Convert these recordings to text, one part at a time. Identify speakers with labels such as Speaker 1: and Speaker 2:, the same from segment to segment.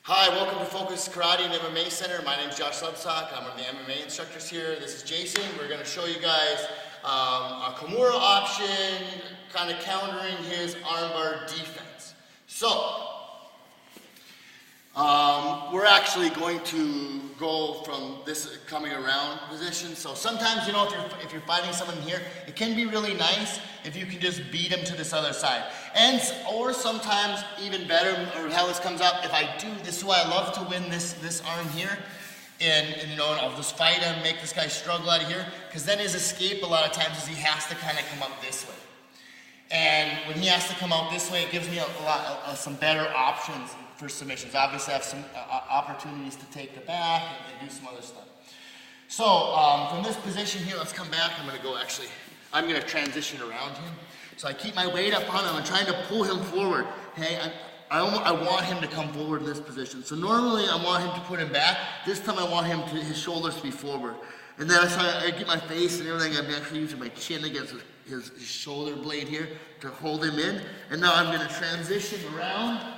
Speaker 1: Hi, welcome to Focus Karate and MMA Center. My name is Josh Subsock. I'm one of the MMA instructors here. This is Jason. We're going to show you guys a Kimura option, kind of countering his armbar defense. So, we're actually going to go from this coming around position. So sometimes, you know, if you're fighting someone here, it can be really nice if you can just beat them to this other side. Or sometimes, even better, or how this comes up, if I do, this is why I love to win this arm here. And you know, I'll just fight him, make this guy struggle out of here, because then his escape a lot of times is he has to kind of come up this way. And when he has to come out this way, it gives me some better options for submissions. Obviously, I have some opportunities to take the back and do some other stuff. So from this position here, let's come back. I'm going to transition around him. So I keep my weight up on him. I'm trying to pull him forward. Okay, I want him to come forward in this position. So normally I want him to put him back. This time I want his shoulders to be forward. And then I get my face and everything. I'm actually using my chin against his shoulder blade here to hold him in. And now I'm going to transition around.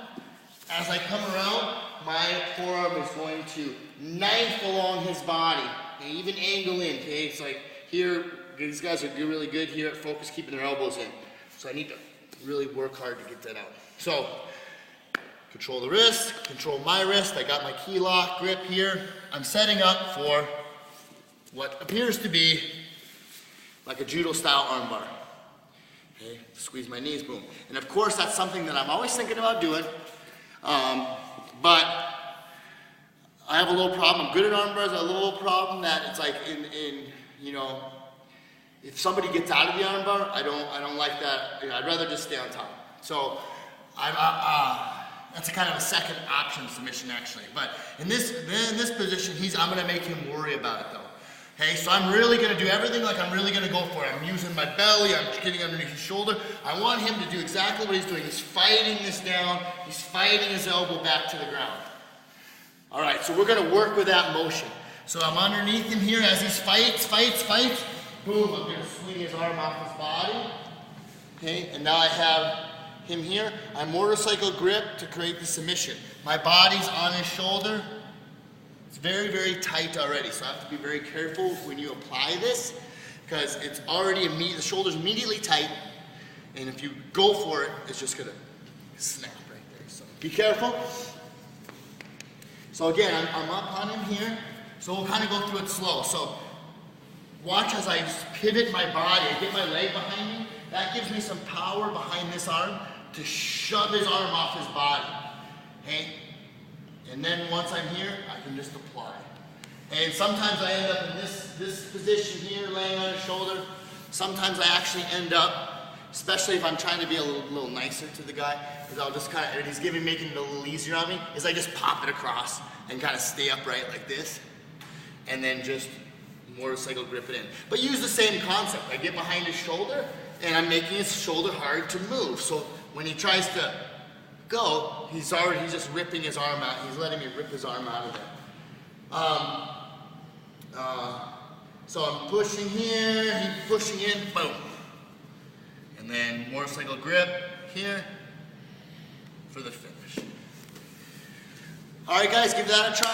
Speaker 1: As I come around, my forearm is going to knife along his body, and even angle in, okay? It's like here, these guys are really good here at Focus, keeping their elbows in. So I need to really work hard to get that out. So, control the wrist, control my wrist. I got my key lock grip here. I'm setting up for what appears to be like a judo style armbar. Okay, squeeze my knees, boom. And of course, that's something that I'm always thinking about doing. But I have a little problem. I'm good at arm bars. I have a little problem that it's like you know, if somebody gets out of the arm bar, I don't like that. You know, I'd rather just stay on top. So that's a kind of a second option submission actually. But in this position, I'm going to make him worry about it though. Okay, so I'm really going to do everything like I'm really going to go for it. I'm using my belly, I'm getting underneath his shoulder. I want him to do exactly what he's doing. He's fighting this down, he's fighting his elbow back to the ground. All right, so we're going to work with that motion. So I'm underneath him here as he fights. Boom, I'm going to swing his arm off his body. Okay, and now I have him here. I motorcycle grip to create the submission. My body's on his shoulder. It's very, very tight already, so I have to be very careful when you apply this because it's already the shoulder's immediately tight, and if you go for it, it's just gonna snap right there. So be careful. So again, I'm up on him here, so we'll kind of go through it slow. So watch as I pivot my body, I get my leg behind me. That gives me some power behind this arm to shove his arm off his body. Okay? And then once I'm here, I can just apply. And sometimes I end up in this position here, laying on his shoulder. Sometimes I actually end up, especially if I'm trying to be a little nicer to the guy, is I'll just kind of, and he's making it a little easier on me, is I just pop it across and kind of stay upright like this, and then just motorcycle grip it in. But use the same concept. I get behind his shoulder, and I'm making his shoulder hard to move. So when he tries to go, he's just ripping his arm out. He's letting me rip his arm out of there. So I'm pushing here, he's pushing in, boom. And then motorcycle grip here for the finish. All right, guys, give that a try.